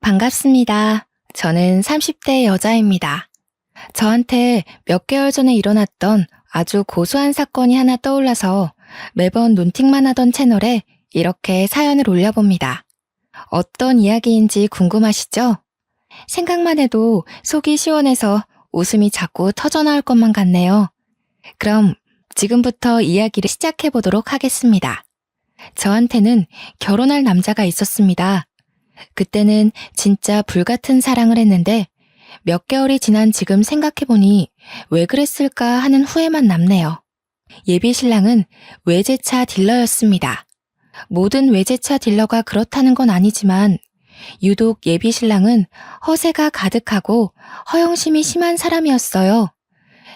반갑습니다. 저는 30대 여자입니다. 저한테 몇 개월 전에 일어났던 아주 고소한 사건이 하나 떠올라서 매번 논팅만 하던 채널에 이렇게 사연을 올려봅니다. 어떤 이야기인지 궁금하시죠? 생각만 해도 속이 시원해서 웃음이 자꾸 터져나올 것만 같네요. 그럼 지금부터 이야기를 시작해 보도록 하겠습니다. 저한테는 결혼할 남자가 있었습니다. 그때는 진짜 불같은 사랑을 했는데 몇 개월이 지난 지금 생각해보니 왜 그랬을까 하는 후회만 남네요. 예비 신랑은 외제차 딜러였습니다. 모든 외제차 딜러가 그렇다는 건 아니지만 유독 예비 신랑은 허세가 가득하고 허영심이 심한 사람이었어요.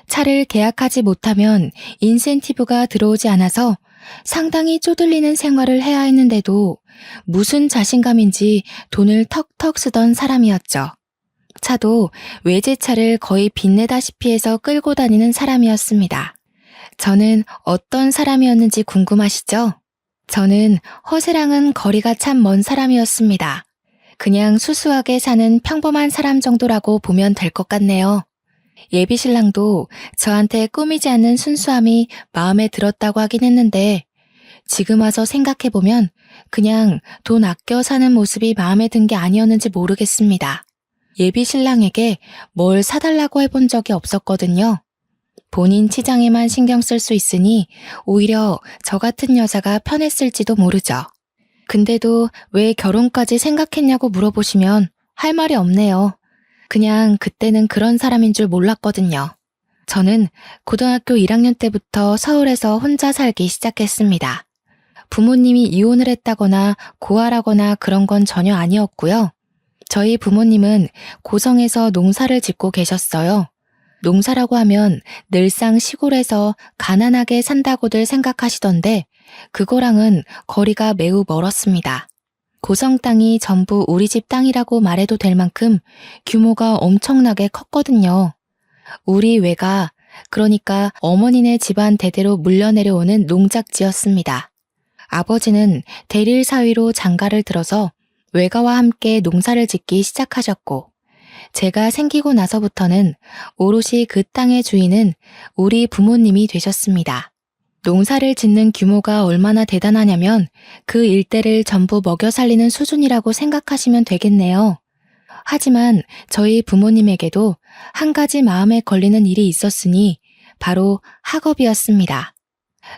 차를 계약하지 못하면 인센티브가 들어오지 않아서 상당히 쪼들리는 생활을 해야 했는데도 무슨 자신감인지 돈을 턱턱 쓰던 사람이었죠. 차도 외제차를 거의 빚내다시피 해서 끌고 다니는 사람이었습니다. 저는 어떤 사람이었는지 궁금하시죠? 저는 허세랑은 거리가 참 먼 사람이었습니다. 그냥 수수하게 사는 평범한 사람 정도라고 보면 될 것 같네요. 예비 신랑도 저한테 꾸미지 않는 순수함이 마음에 들었다고 하긴 했는데 지금 와서 생각해보면 그냥 돈 아껴 사는 모습이 마음에 든 게 아니었는지 모르겠습니다. 예비 신랑에게 뭘 사달라고 해본 적이 없었거든요. 본인 치장에만 신경 쓸 수 있으니 오히려 저 같은 여자가 편했을지도 모르죠. 근데도 왜 결혼까지 생각했냐고 물어보시면 할 말이 없네요. 그냥 그때는 그런 사람인 줄 몰랐거든요. 저는 고등학교 1학년 때부터 서울에서 혼자 살기 시작했습니다. 부모님이 이혼을 했다거나 고아라거나 그런 건 전혀 아니었고요. 저희 부모님은 고성에서 농사를 짓고 계셨어요. 농사라고 하면 늘상 시골에서 가난하게 산다고들 생각하시던데 그거랑은 거리가 매우 멀었습니다. 고성 땅이 전부 우리 집 땅이라고 말해도 될 만큼 규모가 엄청나게 컸거든요. 우리 외가, 그러니까 어머니네 집안 대대로 물려내려오는 농작지였습니다. 아버지는 대릴 사위로 장가를 들어서 외가와 함께 농사를 짓기 시작하셨고, 제가 생기고 나서부터는 오롯이 그 땅의 주인은 우리 부모님이 되셨습니다. 농사를 짓는 규모가 얼마나 대단하냐면 그 일대를 전부 먹여 살리는 수준이라고 생각하시면 되겠네요. 하지만 저희 부모님에게도 한 가지 마음에 걸리는 일이 있었으니 바로 학업이었습니다.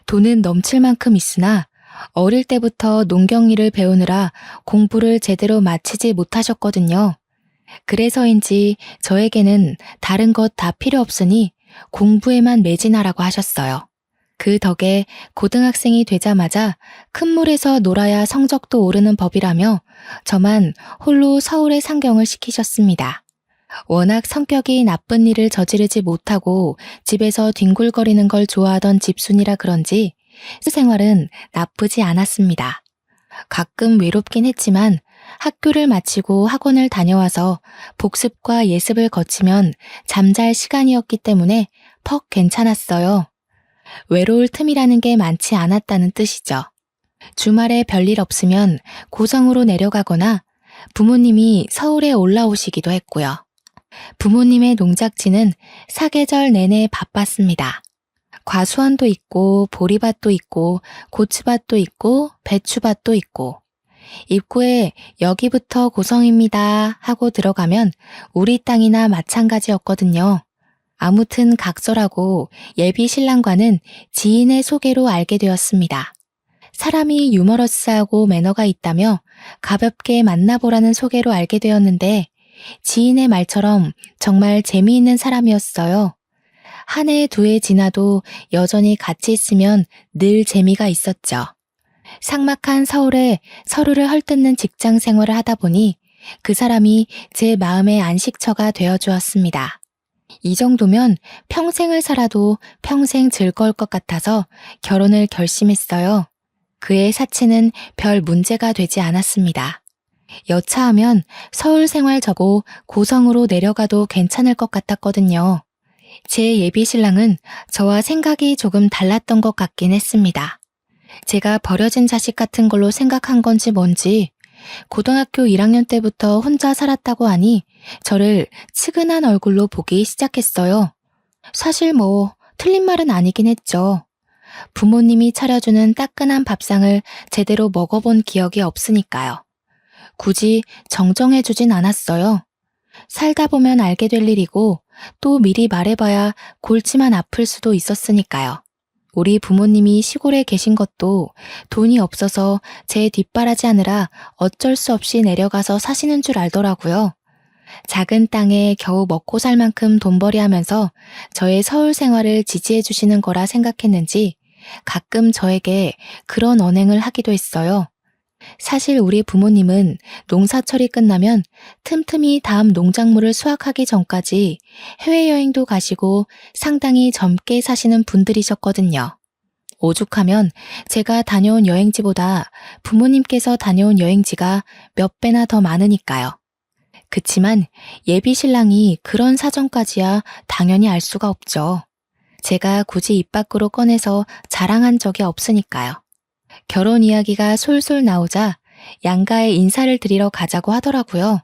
돈은 넘칠 만큼 있으나 어릴 때부터 농경일을 배우느라 공부를 제대로 마치지 못하셨거든요. 그래서인지 저에게는 다른 것 다 필요 없으니 공부에만 매진하라고 하셨어요. 그 덕에 고등학생이 되자마자 큰 물에서 놀아야 성적도 오르는 법이라며 저만 홀로 서울에 상경을 시키셨습니다. 워낙 성격이 나쁜 일을 저지르지 못하고 집에서 뒹굴거리는 걸 좋아하던 집순이라 그런지 생활은 나쁘지 않았습니다. 가끔 외롭긴 했지만 학교를 마치고 학원을 다녀와서 복습과 예습을 거치면 잠잘 시간이었기 때문에 퍽 괜찮았어요. 외로울 틈이라는 게 많지 않았다는 뜻이죠. 주말에 별일 없으면 고성으로 내려가거나 부모님이 서울에 올라오시기도 했고요. 부모님의 농작지는 사계절 내내 바빴습니다. 과수원도 있고 보리밭도 있고 고추밭도 있고 배추밭도 있고 입구에 여기부터 고성입니다 하고 들어가면 우리 땅이나 마찬가지였거든요. 아무튼 각설하고 예비 신랑과는 지인의 소개로 알게 되었습니다. 사람이 유머러스하고 매너가 있다며 가볍게 만나보라는 소개로 알게 되었는데 지인의 말처럼 정말 재미있는 사람이었어요. 한 해, 두 해 지나도 여전히 같이 있으면 늘 재미가 있었죠. 삭막한 서울에 서로를 헐뜯는 직장 생활을 하다 보니 그 사람이 제 마음의 안식처가 되어주었습니다. 이 정도면 평생을 살아도 평생 즐거울 것 같아서 결혼을 결심했어요. 그의 사치는 별 문제가 되지 않았습니다. 여차하면 서울 생활 접고 고성으로 내려가도 괜찮을 것 같았거든요. 제 예비 신랑은 저와 생각이 조금 달랐던 것 같긴 했습니다. 제가 버려진 자식 같은 걸로 생각한 건지 뭔지 고등학교 1학년 때부터 혼자 살았다고 하니 저를 측은한 얼굴로 보기 시작했어요. 사실 틀린 말은 아니긴 했죠. 부모님이 차려주는 따끈한 밥상을 제대로 먹어본 기억이 없으니까요. 굳이 정정해주진 않았어요. 살다 보면 알게 될 일이고 또 미리 말해봐야 골치만 아플 수도 있었으니까요. 우리 부모님이 시골에 계신 것도 돈이 없어서 제 뒷바라지 하느라 어쩔 수 없이 내려가서 사시는 줄 알더라고요. 작은 땅에 겨우 먹고 살 만큼 돈벌이 하면서 저의 서울 생활을 지지해 주시는 거라 생각했는지 가끔 저에게 그런 언행을 하기도 했어요. 사실 우리 부모님은 농사철이 끝나면 틈틈이 다음 농작물을 수확하기 전까지 해외여행도 가시고 상당히 젊게 사시는 분들이셨거든요. 오죽하면 제가 다녀온 여행지보다 부모님께서 다녀온 여행지가 몇 배나 더 많으니까요. 그치만 예비 신랑이 그런 사정까지야 당연히 알 수가 없죠. 제가 굳이 입 밖으로 꺼내서 자랑한 적이 없으니까요. 결혼 이야기가 솔솔 나오자 양가에 인사를 드리러 가자고 하더라고요.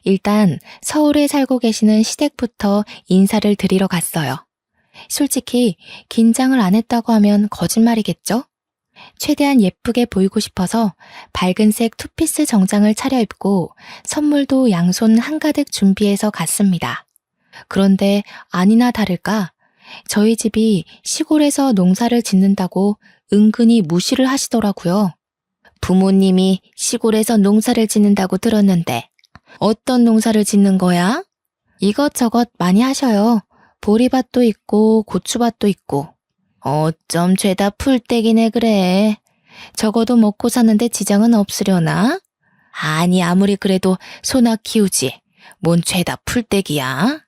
일단 서울에 살고 계시는 시댁부터 인사를 드리러 갔어요. 솔직히 긴장을 안 했다고 하면 거짓말이겠죠? 최대한 예쁘게 보이고 싶어서 밝은색 투피스 정장을 차려입고 선물도 양손 한가득 준비해서 갔습니다. 그런데 아니나 다를까 저희 집이 시골에서 농사를 짓는다고 은근히 무시를 하시더라고요. 부모님이 시골에서 농사를 짓는다고 들었는데 어떤 농사를 짓는 거야? 이것저것 많이 하셔요. 보리밭도 있고 고추밭도 있고. 어쩜 죄다 풀떼기네 그래. 적어도 먹고 사는데 지장은 없으려나? 아니 아무리 그래도 소나 키우지. 뭔 죄다 풀떼기야?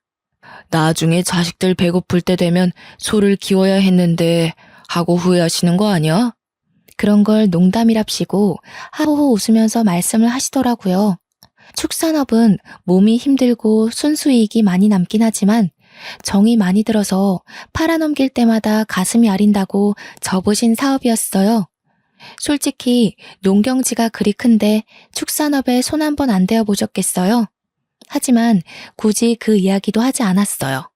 나중에 자식들 배고플 때 되면 소를 키워야 했는데 하고 후회하시는 거 아니야? 그런 걸 농담이랍시고 하호호 웃으면서 말씀을 하시더라고요. 축산업은 몸이 힘들고 순수이익이 많이 남긴 하지만 정이 많이 들어서 팔아넘길 때마다 가슴이 아린다고 접으신 사업이었어요. 솔직히 농경지가 그리 큰데 축산업에 손 한 번 안 대어 보셨겠어요? 하지만 굳이 그 이야기도 하지 않았어요.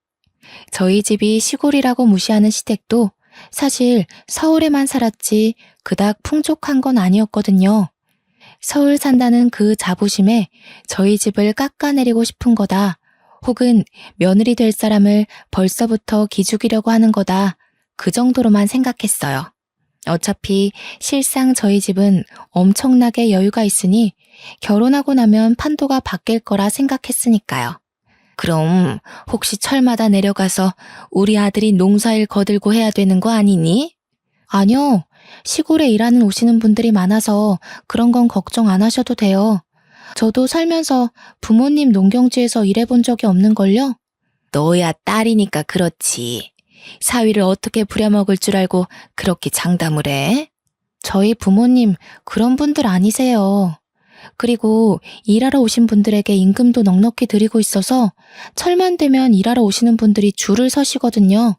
저희 집이 시골이라고 무시하는 시댁도 사실 서울에만 살았지 그닥 풍족한 건 아니었거든요. 서울 산다는 그 자부심에 저희 집을 깎아내리고 싶은 거다. 혹은 며느리 될 사람을 벌써부터 기죽이려고 하는 거다. 그 정도로만 생각했어요. 어차피 실상 저희 집은 엄청나게 여유가 있으니 결혼하고 나면 판도가 바뀔 거라 생각했으니까요. 그럼 혹시 철마다 내려가서 우리 아들이 농사일 거들고 해야 되는 거 아니니? 아니요. 시골에 일하는 오시는 분들이 많아서 그런 건 걱정 안 하셔도 돼요. 저도 살면서 부모님 농경지에서 일해본 적이 없는걸요? 너야 딸이니까 그렇지. 사위를 어떻게 부려먹을 줄 알고 그렇게 장담을 해? 저희 부모님 그런 분들 아니세요. 그리고 일하러 오신 분들에게 임금도 넉넉히 드리고 있어서 철만 되면 일하러 오시는 분들이 줄을 서시거든요.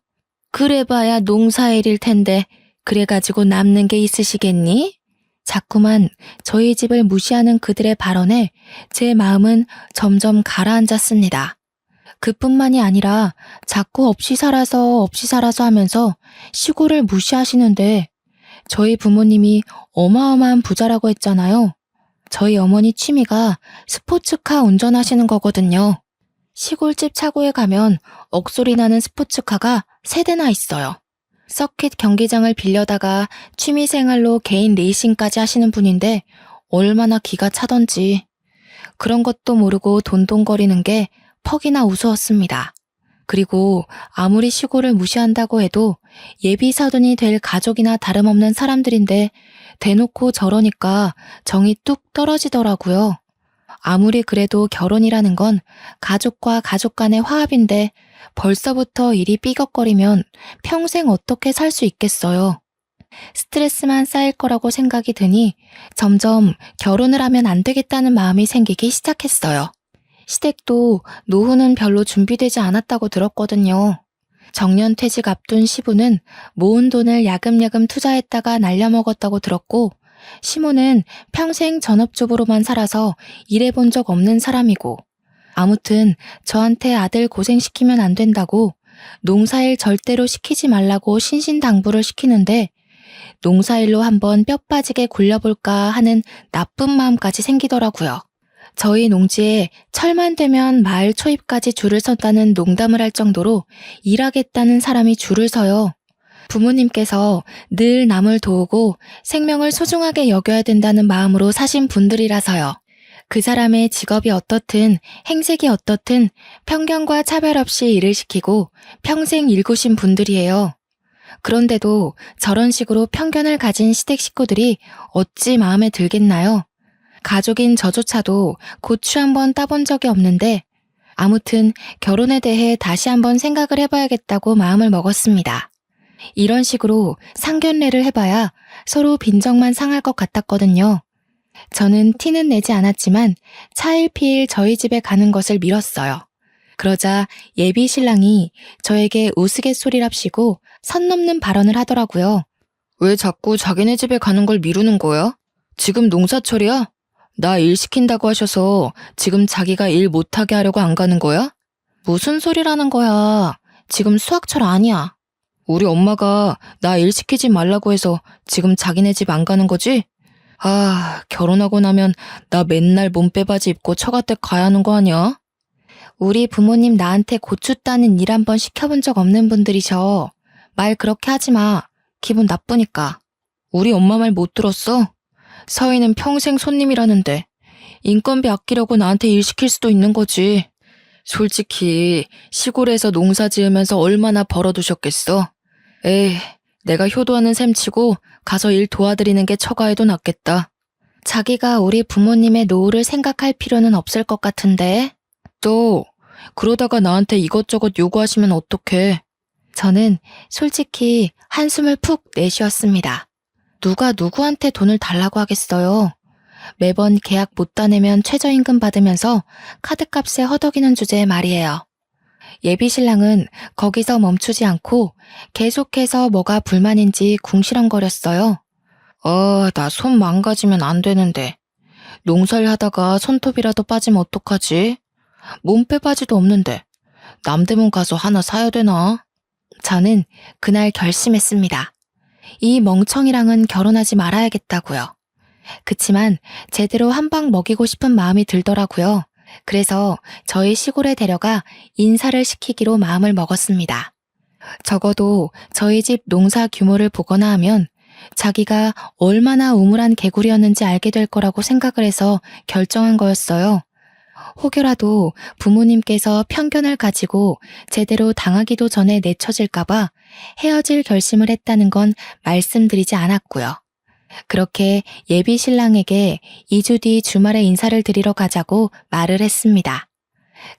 그래봐야 농사일일 텐데 그래가지고 남는 게 있으시겠니? 자꾸만 저희 집을 무시하는 그들의 발언에 제 마음은 점점 가라앉았습니다. 그뿐만이 아니라 자꾸 없이 살아서 하면서 시골을 무시하시는데 저희 부모님이 어마어마한 부자라고 했잖아요. 저희 어머니 취미가 스포츠카 운전하시는 거거든요. 시골집 차고에 가면 억소리 나는 스포츠카가 3대나 있어요. 서킷 경기장을 빌려다가 취미생활로 개인 레이싱까지 하시는 분인데 얼마나 기가 차던지. 그런 것도 모르고 돈돈거리는 게 퍽이나 우스웠습니다. 그리고 아무리 시골을 무시한다고 해도 예비 사돈이 될 가족이나 다름없는 사람들인데 대놓고 저러니까 정이 뚝 떨어지더라고요. 아무리 그래도 결혼이라는 건 가족과 가족 간의 화합인데 벌써부터 일이 삐걱거리면 평생 어떻게 살 수 있겠어요. 스트레스만 쌓일 거라고 생각이 드니 점점 결혼을 하면 안 되겠다는 마음이 생기기 시작했어요. 시댁도 노후는 별로 준비되지 않았다고 들었거든요. 정년퇴직 앞둔 시부는 모은 돈을 야금야금 투자했다가 날려먹었다고 들었고 시모는 평생 전업주부로만 살아서 일해본 적 없는 사람이고, 아무튼 저한테 아들 고생시키면 안 된다고 농사일 절대로 시키지 말라고 신신당부를 시키는데, 농사일로 한번 뼈 빠지게 굴려볼까 하는 나쁜 마음까지 생기더라고요. 저희 농지에 철만 되면 마을 초입까지 줄을 선다는 농담을 할 정도로 일하겠다는 사람이 줄을 서요. 부모님께서 늘 남을 도우고 생명을 소중하게 여겨야 된다는 마음으로 사신 분들이라서요. 그 사람의 직업이 어떻든 행색이 어떻든 편견과 차별 없이 일을 시키고 평생 일구신 분들이에요. 그런데도 저런 식으로 편견을 가진 시댁 식구들이 어찌 마음에 들겠나요? 가족인 저조차도 고추 한번 따본 적이 없는데 아무튼 결혼에 대해 다시 한번 생각을 해봐야겠다고 마음을 먹었습니다. 이런 식으로 상견례를 해봐야 서로 빈정만 상할 것 같았거든요. 저는 티는 내지 않았지만 차일피일 저희 집에 가는 것을 미뤘어요. 그러자 예비 신랑이 저에게 우스갯소리랍시고 선 넘는 발언을 하더라고요. 왜 자꾸 자기네 집에 가는 걸 미루는 거야? 지금 농사철이야? 나 일 시킨다고 하셔서 지금 자기가 일 못하게 하려고 안 가는 거야? 무슨 소리라는 거야. 지금 수학철 아니야. 우리 엄마가 나 일 시키지 말라고 해서 지금 자기네 집 안 가는 거지? 아, 결혼하고 나면 나 맨날 몸빼바지 입고 처갓댁 가야 하는 거 아니야? 우리 부모님 나한테 고추 따는 일 한번 시켜본 적 없는 분들이셔. 말 그렇게 하지 마. 기분 나쁘니까. 우리 엄마 말 못 들었어? 서희는 평생 손님이라는데 인건비 아끼려고 나한테 일 시킬 수도 있는 거지. 솔직히 시골에서 농사 지으면서 얼마나 벌어두셨겠어? 에이, 내가 효도하는 셈 치고 가서 일 도와드리는 게 처가해도 낫겠다. 자기가 우리 부모님의 노후를 생각할 필요는 없을 것 같은데. 또 그러다가 나한테 이것저것 요구하시면 어떡해. 저는 솔직히 한숨을 푹 내쉬었습니다. 누가 누구한테 돈을 달라고 하겠어요. 매번 계약 못 따내면 최저임금 받으면서 카드값에 허덕이는 주제의 말이에요. 예비 신랑은 거기서 멈추지 않고 계속해서 뭐가 불만인지 궁시렁거렸어요. 나 손 망가지면 안 되는데. 농사일 하다가 손톱이라도 빠지면 어떡하지? 몸빼바지도 없는데 남대문 가서 하나 사야 되나? 저는 그날 결심했습니다. 이 멍청이랑은 결혼하지 말아야겠다고요. 그치만 제대로 한 방 먹이고 싶은 마음이 들더라고요. 그래서 저희 시골에 데려가 인사를 시키기로 마음을 먹었습니다. 적어도 저희 집 농사 규모를 보거나 하면 자기가 얼마나 우물한 개구리였는지 알게 될 거라고 생각을 해서 결정한 거였어요. 혹여라도 부모님께서 편견을 가지고 제대로 당하기도 전에 내쳐질까봐 헤어질 결심을 했다는 건 말씀드리지 않았고요. 그렇게 예비 신랑에게 2주 뒤 주말에 인사를 드리러 가자고 말을 했습니다.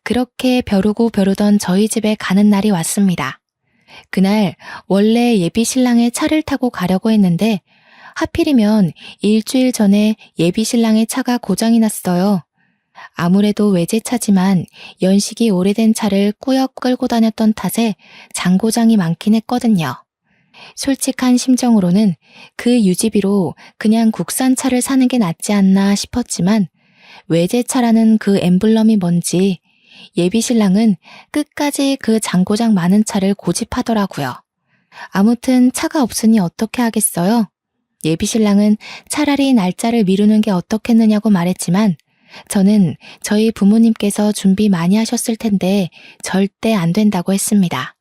그렇게 벼르고 벼르던 저희 집에 가는 날이 왔습니다. 그날 원래 예비 신랑의 차를 타고 가려고 했는데 하필이면 일주일 전에 예비 신랑의 차가 고장이 났어요. 아무래도 외제차지만 연식이 오래된 차를 꾸역 끌고 다녔던 탓에 장고장이 많긴 했거든요. 솔직한 심정으로는 그 유지비로 그냥 국산차를 사는 게 낫지 않나 싶었지만 외제차라는 그 엠블럼이 뭔지 예비 신랑은 끝까지 그 장고장 많은 차를 고집하더라고요. 아무튼 차가 없으니 어떻게 하겠어요? 예비 신랑은 차라리 날짜를 미루는 게 어떻겠느냐고 말했지만 저는 저희 부모님께서 준비 많이 하셨을 텐데 절대 안 된다고 했습니다.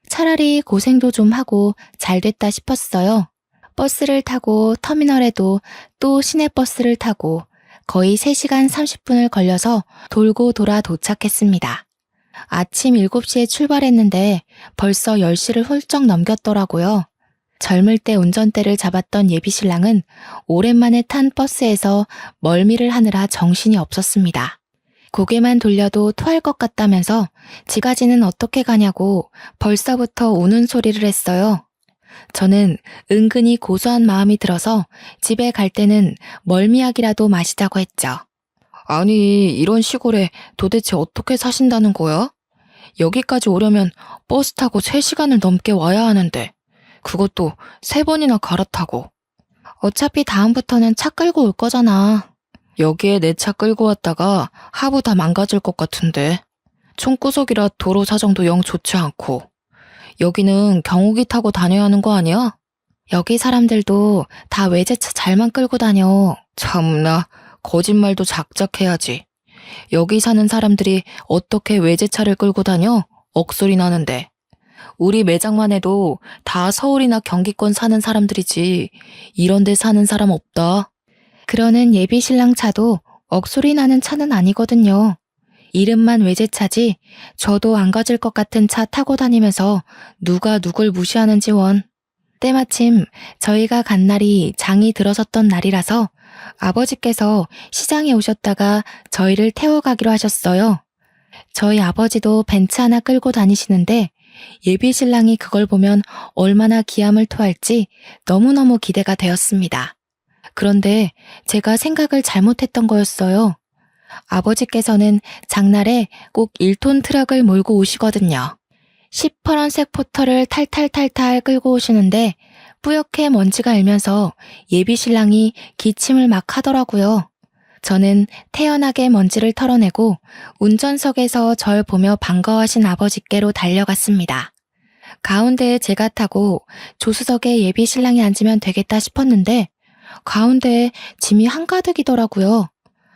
차라리 고생도 좀 하고 잘 됐다 싶었어요. 버스를 타고 터미널에도 또 시내버스를 타고 거의 3시간 30분을 걸려서 돌고 돌아 도착했습니다. 아침 7시에 출발했는데 벌써 10시를 훌쩍 넘겼더라고요. 젊을 때 운전대를 잡았던 예비 신랑은 오랜만에 탄 버스에서 멀미를 하느라 정신이 없었습니다. 고개만 돌려도 토할 것 같다면서 지가지는 어떻게 가냐고 벌써부터 우는 소리를 했어요. 저는 은근히 고소한 마음이 들어서 집에 갈 때는 멀미약이라도 마시자고 했죠. 아니, 이런 시골에 도대체 어떻게 사신다는 거야? 여기까지 오려면 버스 타고 3시간을 넘게 와야 하는데 그것도 3번이나 갈아타고. 어차피 다음부터는 차 끌고 올 거잖아. 여기에 내 차 끌고 왔다가 하부 다 망가질 것 같은데. 총구석이라 도로 사정도 영 좋지 않고. 여기는 경운기 타고 다녀야 하는 거 아니야? 여기 사람들도 다 외제차 잘만 끌고 다녀. 참나, 거짓말도 작작해야지. 여기 사는 사람들이 어떻게 외제차를 끌고 다녀? 억소리 나는데. 우리 매장만 해도 다 서울이나 경기권 사는 사람들이지 이런 데 사는 사람 없다. 그러는 예비 신랑 차도 억소리 나는 차는 아니거든요. 이름만 외제차지 저도 안 가질 것 같은 차 타고 다니면서 누가 누굴 무시하는지 원. 때마침 저희가 간 날이 장이 들어섰던 날이라서 아버지께서 시장에 오셨다가 저희를 태워가기로 하셨어요. 저희 아버지도 벤츠 하나 끌고 다니시는데 예비 신랑이 그걸 보면 얼마나 기함을 토할지 너무너무 기대가 되었습니다. 그런데 제가 생각을 잘못했던 거였어요. 아버지께서는 장날에 꼭 1톤 트럭을 몰고 오시거든요. 시퍼런색 포터를 탈탈탈탈 끌고 오시는데 뿌옇게 먼지가 일면서 예비 신랑이 기침을 막 하더라고요. 저는 태연하게 먼지를 털어내고 운전석에서 절 보며 반가워하신 아버지께로 달려갔습니다. 가운데에 제가 타고 조수석에 예비 신랑이 앉으면 되겠다 싶었는데 가운데에 짐이 한가득이더라고요.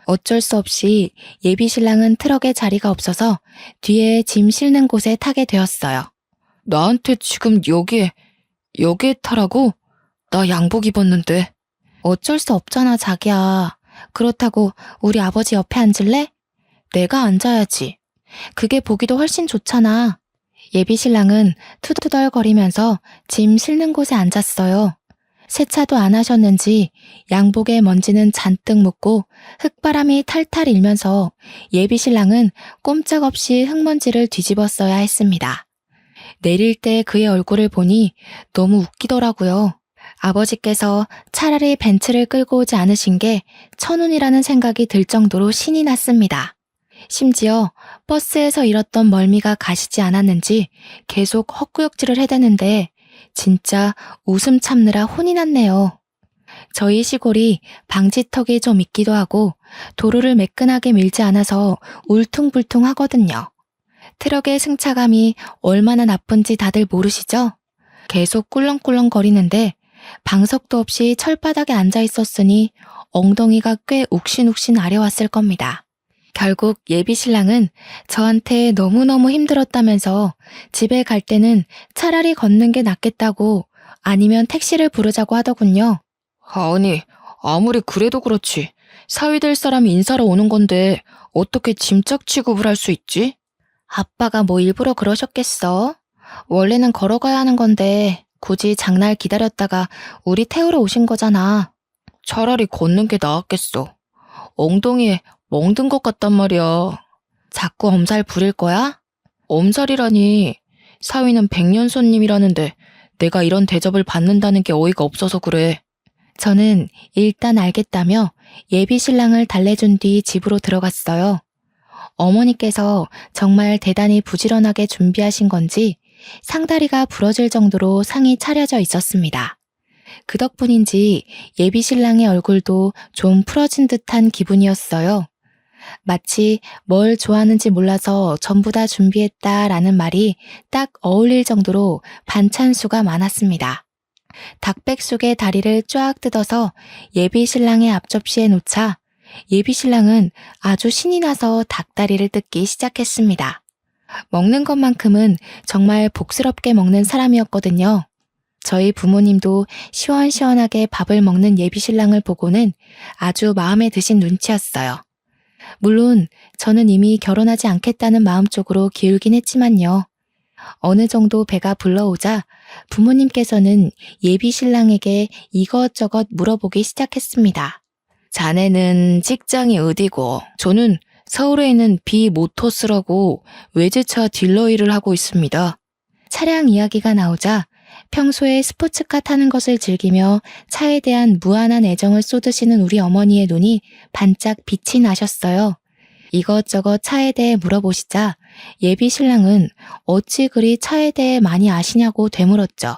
어쩔 수 없이 예비 신랑은 트럭에 자리가 없어서 뒤에 짐 실는 곳에 타게 되었어요. 나한테 지금 여기에 타라고? 나 양복 입었는데. 어쩔 수 없잖아, 자기야. 그렇다고 우리 아버지 옆에 앉을래? 내가 앉아야지. 그게 보기도 훨씬 좋잖아. 예비 신랑은 투덜거리면서 짐 실는 곳에 앉았어요. 세차도 안 하셨는지 양복에 먼지는 잔뜩 묻고 흙바람이 탈탈 일면서 예비 신랑은 꼼짝없이 흙먼지를 뒤집었어야 했습니다. 내릴 때 그의 얼굴을 보니 너무 웃기더라고요. 아버지께서 차라리 벤츠를 끌고 오지 않으신 게 천운이라는 생각이 들 정도로 신이 났습니다. 심지어 버스에서 잃었던 멀미가 가시지 않았는지 계속 헛구역질을 해대는데 진짜 웃음 참느라 혼이 났네요. 저희 시골이 방지턱이 좀 있기도 하고 도로를 매끈하게 밀지 않아서 울퉁불퉁하거든요. 트럭의 승차감이 얼마나 나쁜지 다들 모르시죠? 계속 꿀렁꿀렁거리는데 방석도 없이 철바닥에 앉아 있었으니 엉덩이가 꽤 욱신욱신 아려왔을 겁니다. 결국 예비 신랑은 저한테 너무너무 힘들었다면서 집에 갈 때는 차라리 걷는 게 낫겠다고 아니면 택시를 부르자고 하더군요. 아니, 아무리 그래도 그렇지. 사위 될 사람이 인사로 오는 건데 어떻게 짐짝 취급을 할 수 있지? 아빠가 뭐 일부러 그러셨겠어? 원래는 걸어가야 하는 건데 굳이 장날 기다렸다가 우리 태우러 오신 거잖아. 차라리 걷는 게 나았겠어. 엉덩이에 멍든 것 같단 말이야. 자꾸 엄살 부릴 거야? 엄살이라니. 사위는 백년손님이라는데 내가 이런 대접을 받는다는 게 어이가 없어서 그래. 저는 일단 알겠다며 예비 신랑을 달래준 뒤 집으로 들어갔어요. 어머니께서 정말 대단히 부지런하게 준비하신 건지 상다리가 부러질 정도로 상이 차려져 있었습니다. 그 덕분인지 예비 신랑의 얼굴도 좀 풀어진 듯한 기분이었어요. 마치 뭘 좋아하는지 몰라서 전부 다 준비했다라는 말이 딱 어울릴 정도로 반찬수가 많았습니다. 닭백숙의 다리를 쫙 뜯어서 예비 신랑의 앞접시에 놓자 예비 신랑은 아주 신이 나서 닭다리를 뜯기 시작했습니다. 먹는 것만큼은 정말 복스럽게 먹는 사람이었거든요. 저희 부모님도 시원시원하게 밥을 먹는 예비 신랑을 보고는 아주 마음에 드신 눈치였어요. 물론 저는 이미 결혼하지 않겠다는 마음쪽으로 기울긴 했지만요. 어느 정도 배가 불러오자 부모님께서는 예비 신랑에게 이것저것 물어보기 시작했습니다. 자네는 직장이 어디고? 저는 서울에 있는 비모터스라고 외제차 딜러 일을 하고 있습니다. 차량 이야기가 나오자 평소에 스포츠카 타는 것을 즐기며 차에 대한 무한한 애정을 쏟으시는 우리 어머니의 눈이 반짝 빛이 나셨어요. 이것저것 차에 대해 물어보시자 예비 신랑은 어찌 그리 차에 대해 많이 아시냐고 되물었죠.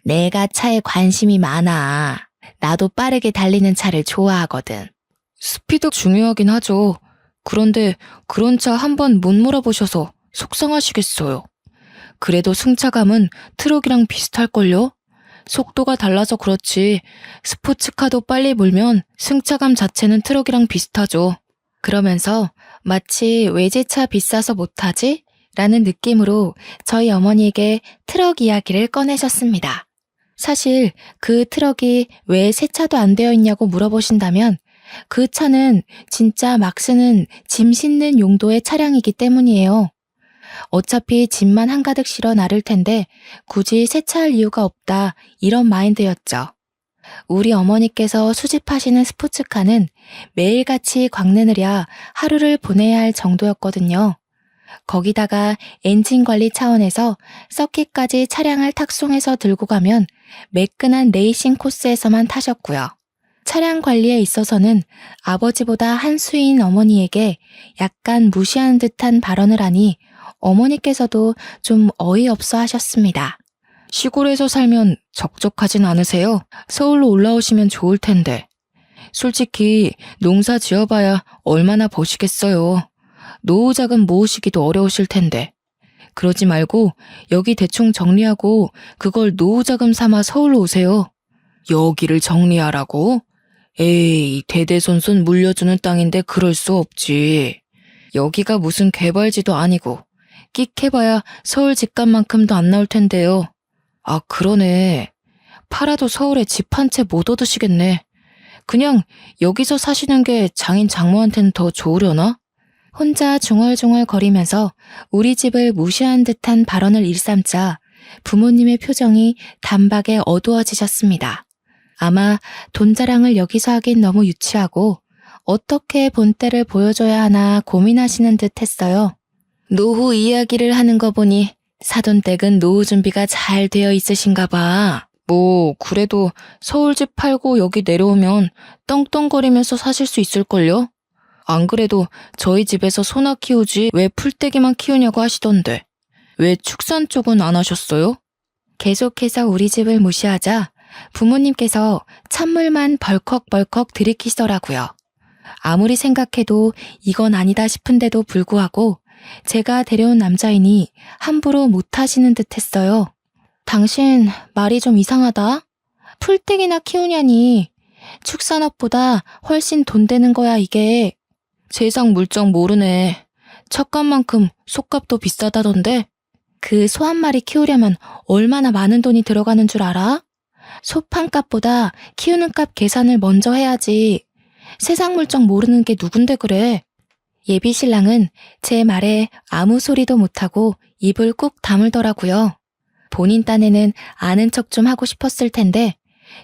내가 차에 관심이 많아. 나도 빠르게 달리는 차를 좋아하거든. 스피드 중요하긴 하죠. 그런데 그런 차 한 번 못 몰아보셔서 속상하시겠어요. 그래도 승차감은 트럭이랑 비슷할걸요? 속도가 달라서 그렇지 스포츠카도 빨리 몰면 승차감 자체는 트럭이랑 비슷하죠. 그러면서 마치 외제차 비싸서 못하지? 라는 느낌으로 저희 어머니에게 트럭 이야기를 꺼내셨습니다. 사실 그 트럭이 왜 세차도 안 되어 있냐고 물어보신다면 그 차는 진짜 막 쓰는 짐 싣는 용도의 차량이기 때문이에요. 어차피 짐만 한가득 실어 나를 텐데 굳이 세차할 이유가 없다 이런 마인드였죠. 우리 어머니께서 수집하시는 스포츠카는 매일같이 광내느랴 하루를 보내야 할 정도였거든요. 거기다가 엔진 관리 차원에서 서킷까지 차량을 탁송해서 들고 가면 매끈한 레이싱 코스에서만 타셨고요. 차량 관리에 있어서는 아버지보다 한 수인 어머니에게 약간 무시하는 듯한 발언을 하니 어머니께서도 좀 어이없어 하셨습니다. 시골에서 살면 적적하진 않으세요? 서울로 올라오시면 좋을 텐데. 솔직히 농사 지어봐야 얼마나 버시겠어요. 노후 자금 모으시기도 어려우실 텐데. 그러지 말고 여기 대충 정리하고 그걸 노후 자금 삼아 서울로 오세요. 여기를 정리하라고? 에이, 대대손손 물려주는 땅인데 그럴 수 없지. 여기가 무슨 개발지도 아니고 끽 해봐야 서울 집값만큼도 안 나올 텐데요. 아, 그러네. 팔아도 서울에 집 한 채 못 얻으시겠네. 그냥 여기서 사시는 게 장인 장모한테는 더 좋으려나? 혼자 중얼중얼 거리면서 우리 집을 무시한 듯한 발언을 일삼자 부모님의 표정이 단박에 어두워지셨습니다. 아마 돈 자랑을 여기서 하긴 너무 유치하고 어떻게 본때를 보여줘야 하나 고민하시는 듯 했어요. 노후 이야기를 하는 거 보니 사돈댁은 노후 준비가 잘 되어 있으신가 봐. 뭐 그래도 서울집 팔고 여기 내려오면 떵떵거리면서 사실 수 있을걸요? 안 그래도 저희 집에서 소나 키우지 왜 풀떼기만 키우냐고 하시던데. 왜 축산 쪽은 안 하셨어요? 계속해서 우리 집을 무시하자 부모님께서 찬물만 벌컥벌컥 들이키시더라고요. 아무리 생각해도 이건 아니다 싶은데도 불구하고 제가 데려온 남자이니 함부로 못하시는 듯 했어요. 당신 말이 좀 이상하다. 풀떼기나 키우냐니. 축산업보다 훨씬 돈 되는 거야 이게. 세상 물정 모르네. 척값만큼 속값도 비싸다던데. 그 소 한 마리 키우려면 얼마나 많은 돈이 들어가는 줄 알아? 소 판값보다 키우는 값 계산을 먼저 해야지. 세상 물정 모르는 게 누군데 그래. 예비 신랑은 제 말에 아무 소리도 못하고 입을 꾹 다물더라고요. 본인 딴에는 아는 척 좀 하고 싶었을 텐데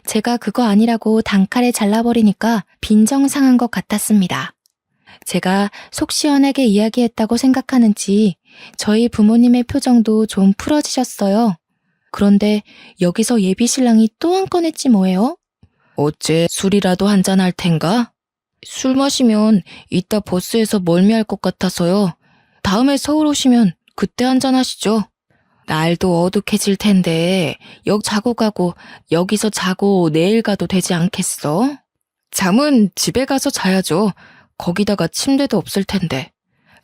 제가 그거 아니라고 단칼에 잘라버리니까 빈정상한 것 같았습니다. 제가 속 시원하게 이야기했다고 생각하는지 저희 부모님의 표정도 좀 풀어지셨어요. 그런데 여기서 예비 신랑이 또 한 건 했지 뭐예요? 어째 술이라도 한잔 할 텐가? 술 마시면 이따 버스에서 멀미할 것 같아서요. 다음에 서울 오시면 그때 한잔 하시죠. 날도 어둑해질 텐데 역 자고 가고 여기서 자고 내일 가도 되지 않겠어? 잠은 집에 가서 자야죠. 거기다가 침대도 없을 텐데.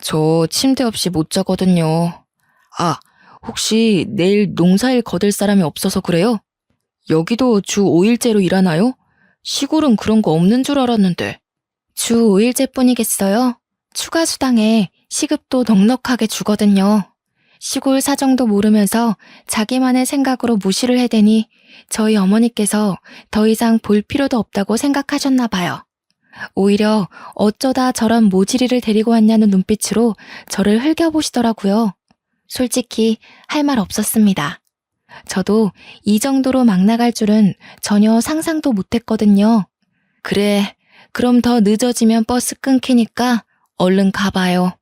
저 침대 없이 못 자거든요. 아, 혹시 내일 농사일 거들 사람이 없어서 그래요? 여기도 주 5일제로 일하나요? 시골은 그런 거 없는 줄 알았는데. 주 5일제뿐이겠어요? 추가 수당에 시급도 넉넉하게 주거든요. 시골 사정도 모르면서 자기만의 생각으로 무시를 해대니 저희 어머니께서 더 이상 볼 필요도 없다고 생각하셨나 봐요. 오히려 어쩌다 저런 모지리를 데리고 왔냐는 눈빛으로 저를 흘겨보시더라고요. 솔직히 할 말 없었습니다. 저도 이 정도로 막 나갈 줄은 전혀 상상도 못했거든요. 그래, 그럼 더 늦어지면 버스 끊기니까 얼른 가봐요.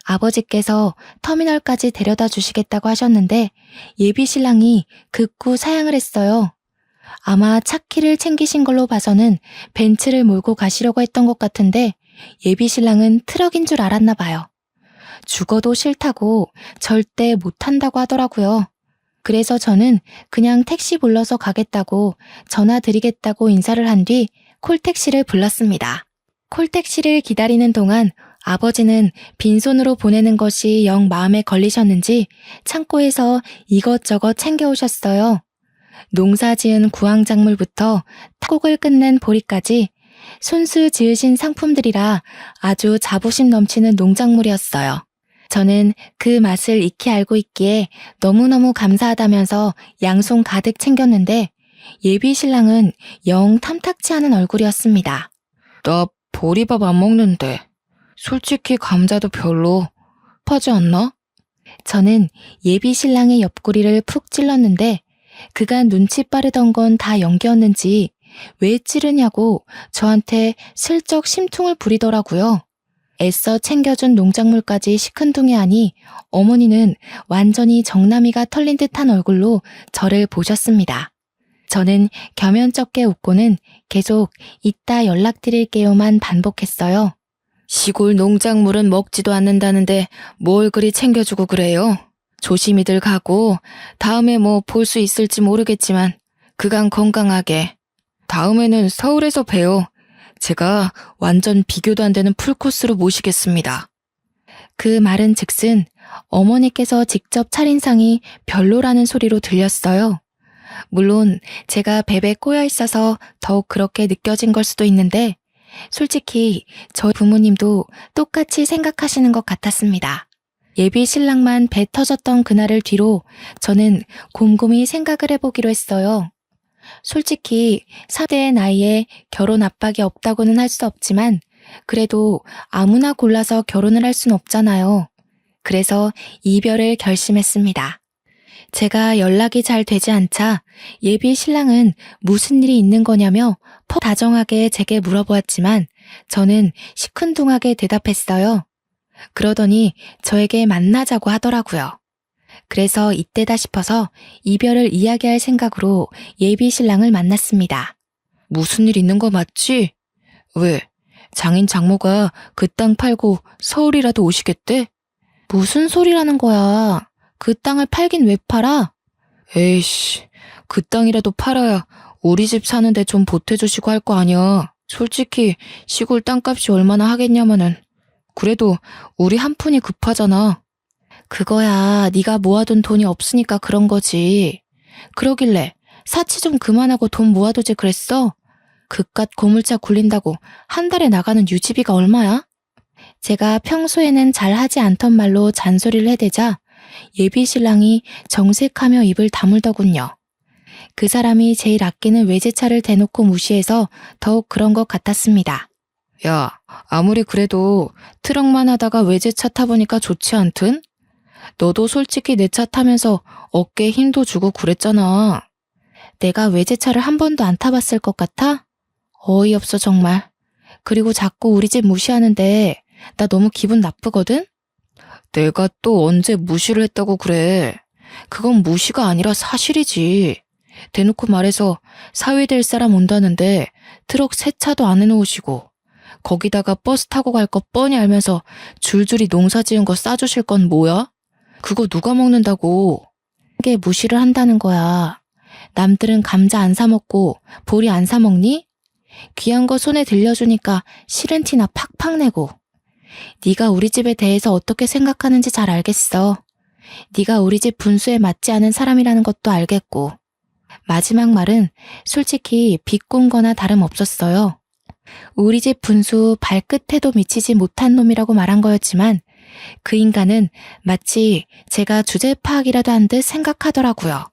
아버지께서 터미널까지 데려다 주시겠다고 하셨는데 예비 신랑이 극구 사양을 했어요. 아마 차 키를 챙기신 걸로 봐서는 벤츠를 몰고 가시려고 했던 것 같은데 예비 신랑은 트럭인 줄 알았나 봐요. 죽어도 싫다고 절대 못한다고 하더라고요. 그래서 저는 그냥 택시 불러서 가겠다고 전화 드리겠다고 인사를 한 뒤 콜택시를 불렀습니다. 콜택시를 기다리는 동안 아버지는 빈손으로 보내는 것이 영 마음에 걸리셨는지 창고에서 이것저것 챙겨오셨어요. 농사 지은 구황작물부터 타곡을 끝낸 보리까지 손수 지으신 상품들이라 아주 자부심 넘치는 농작물이었어요. 저는 그 맛을 익히 알고 있기에 너무너무 감사하다면서 양손 가득 챙겼는데 예비 신랑은 영 탐탁치 않은 얼굴이었습니다. 나 보리밥 안 먹는데 솔직히 감자도 별로 파지 않나? 저는 예비 신랑의 옆구리를 푹 찔렀는데 그간 눈치 빠르던 건 다 연기였는지 왜 찌르냐고 저한테 슬쩍 심퉁을 부리더라고요. 애써 챙겨준 농작물까지 시큰둥해하니 어머니는 완전히 정나미가 털린 듯한 얼굴로 저를 보셨습니다. 저는 겸연쩍게 웃고는 계속 이따 연락드릴게요만 반복했어요. 시골 농작물은 먹지도 않는다는데 뭘 그리 챙겨주고 그래요? 조심히들 가고 다음에 뭐 볼 수 있을지 모르겠지만 그간 건강하게. 다음에는 서울에서 봬요. 제가 완전 비교도 안 되는 풀코스로 모시겠습니다. 그 말은 즉슨 어머니께서 직접 차린 상이 별로라는 소리로 들렸어요. 물론 제가 뵙에 꼬여 있어서 더욱 그렇게 느껴진 걸 수도 있는데 솔직히 저희 부모님도 똑같이 생각하시는 것 같았습니다. 예비 신랑만 배 터졌던 그날을 뒤로 저는 곰곰이 생각을 해보기로 했어요. 솔직히 4대의 나이에 결혼 압박이 없다고는 할 수 없지만 그래도 아무나 골라서 결혼을 할 순 없잖아요. 그래서 이별을 결심했습니다. 제가 연락이 잘 되지 않자 예비 신랑은 무슨 일이 있는 거냐며 퍽 다정하게 제게 물어보았지만 저는 시큰둥하게 대답했어요. 그러더니 저에게 만나자고 하더라고요. 그래서 이때다 싶어서 이별을 이야기할 생각으로 예비 신랑을 만났습니다. 무슨 일 있는 거 맞지? 왜? 장인 장모가 그 땅 팔고 서울이라도 오시겠대? 무슨 소리라는 거야. 그 땅을 팔긴 왜 팔아? 에이씨, 그 땅이라도 팔아야 우리 집 사는데 좀 보태주시고 할 거 아니야. 솔직히 시골 땅값이 얼마나 하겠냐마는. 그래도 우리 한 푼이 급하잖아. 그거야 네가 모아둔 돈이 없으니까 그런 거지. 그러길래 사치 좀 그만하고 돈 모아두지 그랬어? 그깟 고물차 굴린다고 한 달에 나가는 유지비가 얼마야? 제가 평소에는 잘 하지 않던 말로 잔소리를 해대자 예비 신랑이 정색하며 입을 다물더군요. 그 사람이 제일 아끼는 외제차를 대놓고 무시해서 더욱 그런 것 같았습니다. 야, 아무리 그래도 트럭만 하다가 외제차 타보니까 좋지 않든? 너도 솔직히 내 차 타면서 어깨에 힘도 주고 그랬잖아. 내가 외제차를 한 번도 안 타봤을 것 같아? 어이없어 정말. 그리고 자꾸 우리 집 무시하는데 나 너무 기분 나쁘거든? 내가 또 언제 무시를 했다고 그래. 그건 무시가 아니라 사실이지. 대놓고 말해서 사위 될 사람 온다는데 트럭 세차도 안 해놓으시고 거기다가 버스 타고 갈 거 뻔히 알면서 줄줄이 농사 지은 거 싸주실 건 뭐야? 그거 누가 먹는다고. 그게 무시를 한다는 거야. 남들은 감자 안 사 먹고 보리 안 사 먹니? 귀한 거 손에 들려주니까 싫은 티나 팍팍 내고. 네가 우리 집에 대해서 어떻게 생각하는지 잘 알겠어. 네가 우리 집 분수에 맞지 않은 사람이라는 것도 알겠고. 마지막 말은 솔직히 비꼰 거나 다름없었어요. 우리 집 분수 발끝에도 미치지 못한 놈이라고 말한 거였지만 그 인간은 마치 제가 주제 파악이라도 한 듯 생각하더라고요.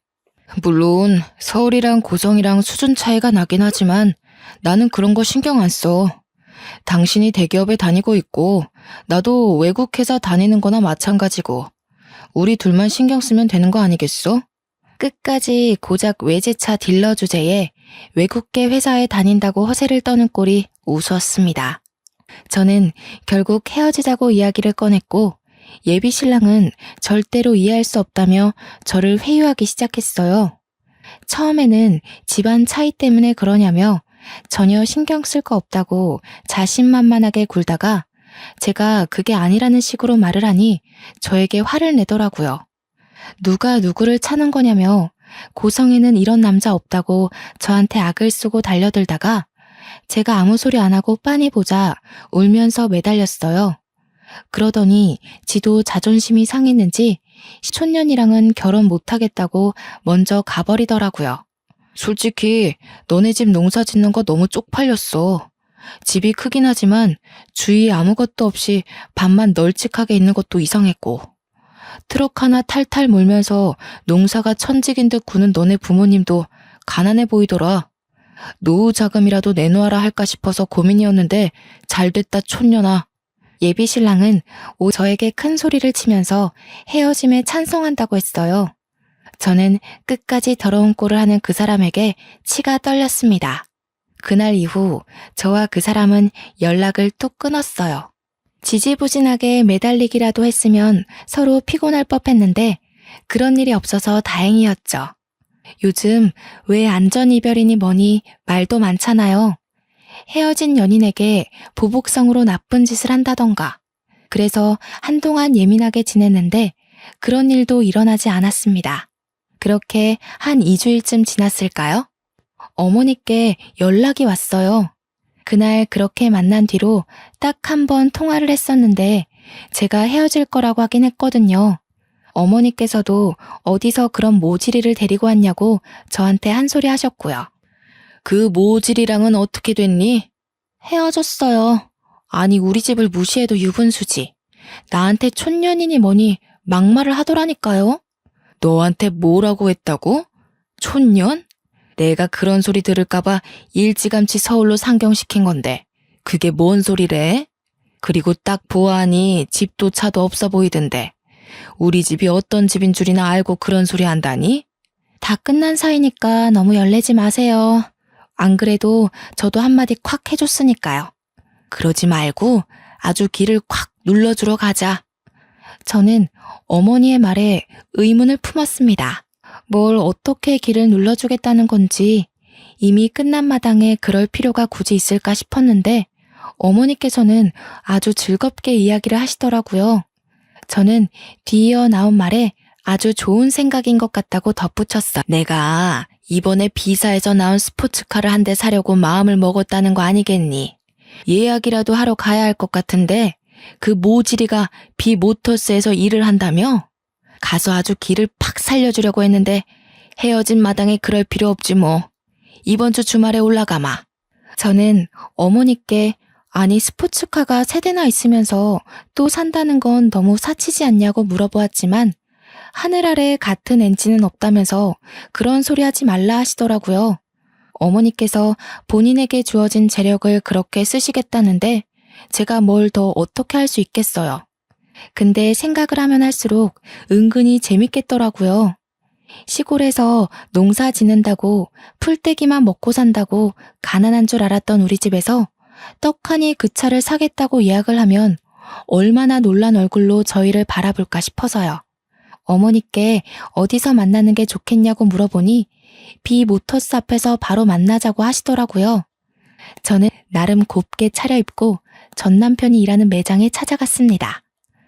물론 서울이랑 고성이랑 수준 차이가 나긴 하지만 나는 그런 거 신경 안 써. 당신이 대기업에 다니고 있고 나도 외국 회사 다니는 거나 마찬가지고 우리 둘만 신경 쓰면 되는 거 아니겠어? 끝까지 고작 외제차 딜러 주제에 외국계 회사에 다닌다고 허세를 떠는 꼴이 우스웠습니다. 저는 결국 헤어지자고 이야기를 꺼냈고 예비 신랑은 절대로 이해할 수 없다며 저를 회유하기 시작했어요. 처음에는 집안 차이 때문에 그러냐며 전혀 신경 쓸 거 없다고 자신만만하게 굴다가 제가 그게 아니라는 식으로 말을 하니 저에게 화를 내더라고요. 누가 누구를 차는 거냐며 고성에는 이런 남자 없다고 저한테 악을 쓰고 달려들다가 제가 아무 소리 안 하고 빤히 보자 울면서 매달렸어요. 그러더니 지도 자존심이 상했는지 촌년이랑은 결혼 못하겠다고 먼저 가버리더라고요. 솔직히 너네 집 농사 짓는 거 너무 쪽팔렸어. 집이 크긴 하지만 주위에 아무것도 없이 밭만 널찍하게 있는 것도 이상했고 트럭 하나 탈탈 몰면서 농사가 천직인 듯 구는 너네 부모님도 가난해 보이더라. 노후 자금이라도 내놓아라 할까 싶어서 고민이었는데 잘됐다 촌년아. 예비 신랑은 저에게 큰 소리를 치면서 헤어짐에 찬성한다고 했어요. 저는 끝까지 더러운 꼴을 하는 그 사람에게 치가 떨렸습니다. 그날 이후 저와 그 사람은 연락을 뚝 끊었어요. 지지부진하게 매달리기라도 했으면 서로 피곤할 법했는데 그런 일이 없어서 다행이었죠. 요즘 왜 안전이별이니 뭐니 말도 많잖아요. 헤어진 연인에게 보복성으로 나쁜 짓을 한다던가. 그래서 한동안 예민하게 지냈는데 그런 일도 일어나지 않았습니다. 그렇게 한 2주일쯤 지났을까요? 어머니께 연락이 왔어요. 그날 그렇게 만난 뒤로 딱 한 번 통화를 했었는데 제가 헤어질 거라고 하긴 했거든요. 어머니께서도 어디서 그런 모질이를 데리고 왔냐고 저한테 한 소리 하셨고요. 그 모질이랑은 어떻게 됐니? 헤어졌어요. 아니 우리 집을 무시해도 유분수지. 나한테 촌년이니 뭐니 막말을 하더라니까요. 너한테 뭐라고 했다고? 촌년? 내가 그런 소리 들을까봐 일찌감치 서울로 상경시킨 건데 그게 뭔 소리래? 그리고 딱 보아하니 집도 차도 없어 보이던데 우리 집이 어떤 집인 줄이나 알고 그런 소리 한다니? 다 끝난 사이니까 너무 열내지 마세요. 안 그래도 저도 한마디 콱 해줬으니까요. 그러지 말고 아주 기를 콱 눌러주러 가자. 저는 어머니의 말에 의문을 품었습니다. 뭘 어떻게 기를 눌러주겠다는 건지 이미 끝난 마당에 그럴 필요가 굳이 있을까 싶었는데 어머니께서는 아주 즐겁게 이야기를 하시더라고요. 저는 뒤이어 나온 말에 아주 좋은 생각인 것 같다고 덧붙였어. 내가 이번에 B사에서 나온 스포츠카를 한 대 사려고 마음을 먹었다는 거 아니겠니? 예약이라도 하러 가야 할 것 같은데 그 모지리가 B모터스에서 일을 한다며? 가서 아주 기를 팍 살려주려고 했는데 헤어진 마당에 그럴 필요 없지 뭐. 이번 주 주말에 올라가마. 저는 어머니께 아니 스포츠카가 3대나 있으면서 또 산다는 건 너무 사치지 않냐고 물어보았지만 하늘 아래 같은 엔진은 없다면서 그런 소리 하지 말라 하시더라고요. 어머니께서 본인에게 주어진 재력을 그렇게 쓰시겠다는데 제가 뭘 더 어떻게 할 수 있겠어요. 근데 생각을 하면 할수록 은근히 재밌겠더라고요. 시골에서 농사 짓는다고 풀떼기만 먹고 산다고 가난한 줄 알았던 우리 집에서 떡하니 그 차를 사겠다고 예약을 하면 얼마나 놀란 얼굴로 저희를 바라볼까 싶어서요. 어머니께 어디서 만나는 게 좋겠냐고 물어보니 B모터스 앞에서 바로 만나자고 하시더라고요. 저는 나름 곱게 차려입고 전 남편이 일하는 매장에 찾아갔습니다.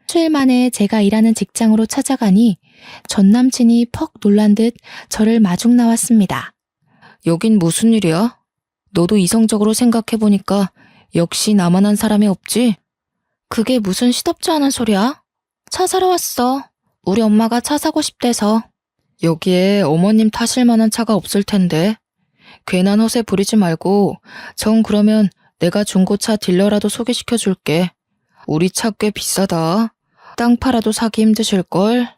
수일 만에 제가 일하는 직장으로 찾아가니 전 남친이 퍽 놀란 듯 저를 마중 나왔습니다. 여긴 무슨 일이야? 너도 이성적으로 생각해보니까 역시 나만한 사람이 없지? 그게 무슨 시덥지 않은 소리야? 차 사러 왔어. 우리 엄마가 차 사고 싶대서. 여기에 어머님 타실 만한 차가 없을 텐데. 괜한 허세 부리지 말고 정 그러면 내가 중고차 딜러라도 소개시켜줄게. 우리 차 꽤 비싸다. 땅 팔아도 사기 힘드실걸?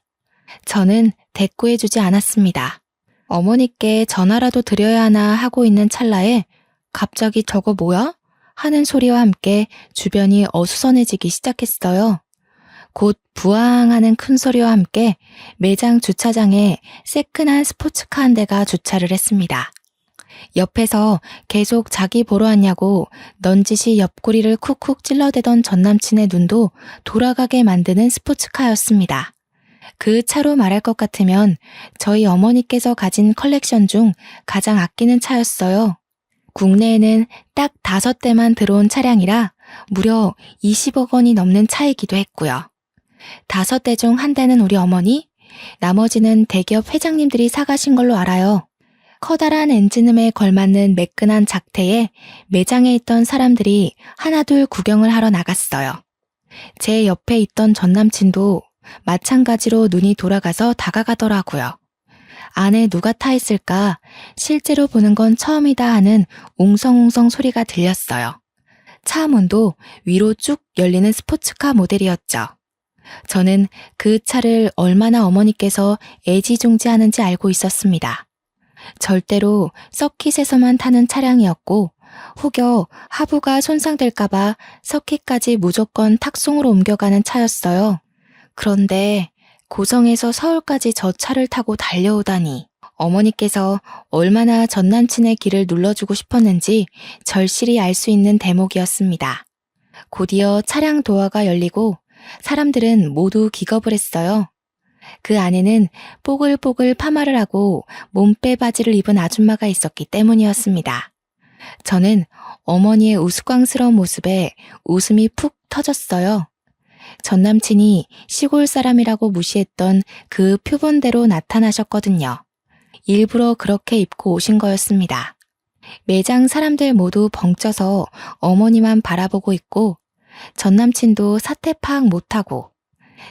저는 대꾸해주지 않았습니다. 어머니께 전화라도 드려야 하나 하고 있는 찰나에 갑자기 저거 뭐야? 하는 소리와 함께 주변이 어수선해지기 시작했어요. 곧 부앙하는 큰 소리와 함께 매장 주차장에 새끈한 스포츠카 한 대가 주차를 했습니다. 옆에서 계속 자기 보러 왔냐고 넌지시 옆구리를 쿡쿡 찔러대던 전남친의 눈도 돌아가게 만드는 스포츠카였습니다. 그 차로 말할 것 같으면 저희 어머니께서 가진 컬렉션 중 가장 아끼는 차였어요. 국내에는 딱 5대만 들어온 차량이라 무려 20억 원이 넘는 차이기도 했고요. 5대 중 한 대는 우리 어머니, 나머지는 대기업 회장님들이 사가신 걸로 알아요. 커다란 엔진음에 걸맞는 매끈한 작태에 매장에 있던 사람들이 하나둘 구경을 하러 나갔어요. 제 옆에 있던 전남친도 마찬가지로 눈이 돌아가서 다가가더라고요. 안에 누가 타 있을까 실제로 보는 건 처음이다 하는 웅성웅성 소리가 들렸어요. 차 문도 위로 쭉 열리는 스포츠카 모델이었죠. 저는 그 차를 얼마나 어머니께서 애지중지하는지 알고 있었습니다. 절대로 서킷에서만 타는 차량이었고 혹여 하부가 손상될까봐 서킷까지 무조건 탁송으로 옮겨가는 차였어요. 그런데 고성에서 서울까지 저 차를 타고 달려오다니 어머니께서 얼마나 전남친의 길을 눌러주고 싶었는지 절실히 알 수 있는 대목이었습니다. 곧이어 차량 도어가 열리고 사람들은 모두 기겁을 했어요. 그 안에는 뽀글뽀글 파마를 하고 몸빼 바지를 입은 아줌마가 있었기 때문이었습니다. 저는 어머니의 우스꽝스러운 모습에 웃음이 푹 터졌어요. 전남친이 시골 사람이라고 무시했던 그 표본대로 나타나셨거든요. 일부러 그렇게 입고 오신 거였습니다. 매장 사람들 모두 벙쪄서 어머니만 바라보고 있고 전남친도 사태 파악 못하고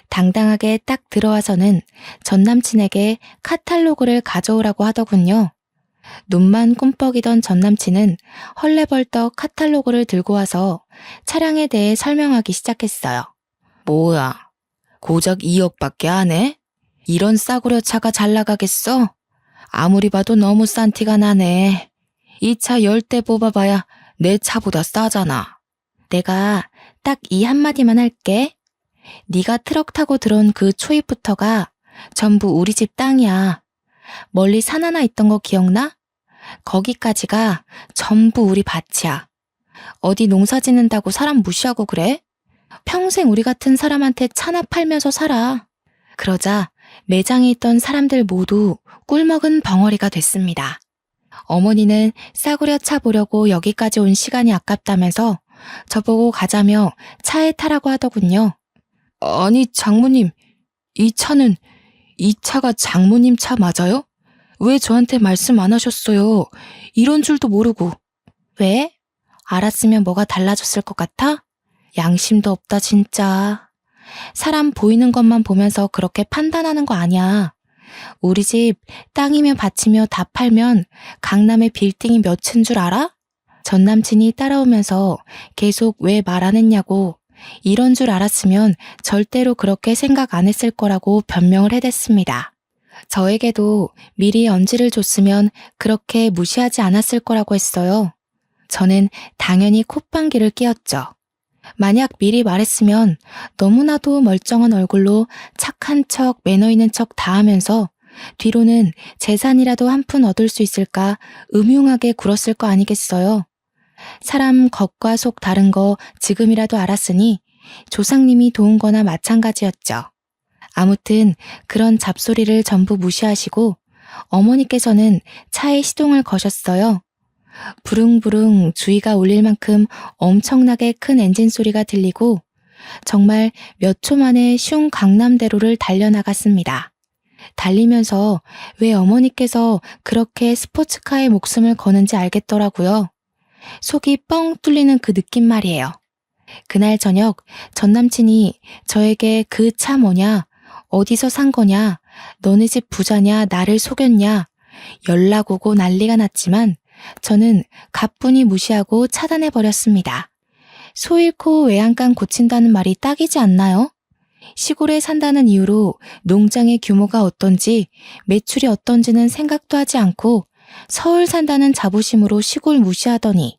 당당하게 딱 들어와서는 전남친에게 카탈로그를 가져오라고 하더군요. 눈만 꿈뻑이던 전남친은 헐레벌떡 카탈로그를 들고 와서 차량에 대해 설명하기 시작했어요. 뭐야, 고작 2억밖에 안 해? 이런 싸구려 차가 잘 나가겠어? 아무리 봐도 너무 싼 티가 나네. 이 차 10대 뽑아봐야 내 차보다 싸잖아. 내가 딱 이 한마디만 할게. 네가 트럭 타고 들어온 그 초입부터가 전부 우리 집 땅이야. 멀리 산 하나 있던 거 기억나? 거기까지가 전부 우리 밭이야. 어디 농사 짓는다고 사람 무시하고 그래? 평생 우리 같은 사람한테 차나 팔면서 살아. 그러자 매장에 있던 사람들 모두 꿀먹은 벙어리가 됐습니다. 어머니는 싸구려 차 보려고 여기까지 온 시간이 아깝다면서 저보고 가자며 차에 타라고 하더군요. 아니 장모님, 이 차가 장모님 차 맞아요? 왜 저한테 말씀 안 하셨어요? 이런 줄도 모르고. 왜? 알았으면 뭐가 달라졌을 것 같아? 양심도 없다 진짜. 사람 보이는 것만 보면서 그렇게 판단하는 거 아니야. 우리 집 땅이며 밭이며 다 팔면 강남에 빌딩이 몇인 줄 알아? 전 남친이 따라오면서 계속 왜 말 안 했냐고 이런 줄 알았으면 절대로 그렇게 생각 안 했을 거라고 변명을 해댔습니다. 저에게도 미리 언지를 줬으면 그렇게 무시하지 않았을 거라고 했어요. 저는 당연히 콧방귀를 뀌었죠. 만약 미리 말했으면 너무나도 멀쩡한 얼굴로 착한 척, 매너 있는 척 다 하면서 뒤로는 재산이라도 한 푼 얻을 수 있을까 음흉하게 굴었을 거 아니겠어요. 사람 겉과 속 다른 거 지금이라도 알았으니 조상님이 도운 거나 마찬가지였죠. 아무튼 그런 잡소리를 전부 무시하시고 어머니께서는 차에 시동을 거셨어요. 부릉부릉 주위가 울릴 만큼 엄청나게 큰 엔진 소리가 들리고 정말 몇 초 만에 슝 강남대로를 달려나갔습니다. 달리면서 왜 어머니께서 그렇게 스포츠카에 목숨을 거는지 알겠더라고요. 속이 뻥 뚫리는 그 느낌 말이에요. 그날 저녁 전 남친이 저에게 그 차 뭐냐, 어디서 산 거냐, 너네 집 부자냐, 나를 속였냐 연락 오고 난리가 났지만 저는 가뿐히 무시하고 차단해버렸습니다. 소 잃고 외양간 고친다는 말이 딱이지 않나요? 시골에 산다는 이유로 농장의 규모가 어떤지 매출이 어떤지는 생각도 하지 않고 서울 산다는 자부심으로 시골 무시하더니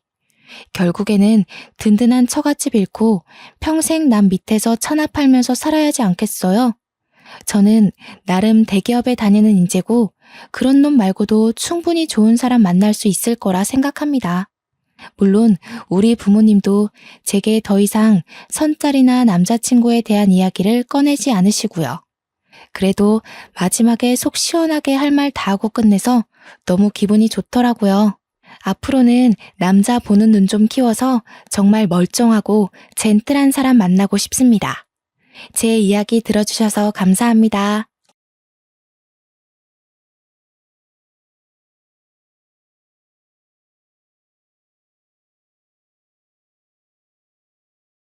결국에는 든든한 처갓집 잃고 평생 남 밑에서 차나 팔면서 살아야 하지 않겠어요? 저는 나름 대기업에 다니는 인재고 그런 놈 말고도 충분히 좋은 사람 만날 수 있을 거라 생각합니다. 물론 우리 부모님도 제게 더 이상 선짤이나 남자친구에 대한 이야기를 꺼내지 않으시고요. 그래도 마지막에 속 시원하게 할 말 다 하고 끝내서 너무 기분이 좋더라고요. 앞으로는 남자 보는 눈 좀 키워서 정말 멀쩡하고 젠틀한 사람 만나고 싶습니다. 제 이야기 들어주셔서 감사합니다.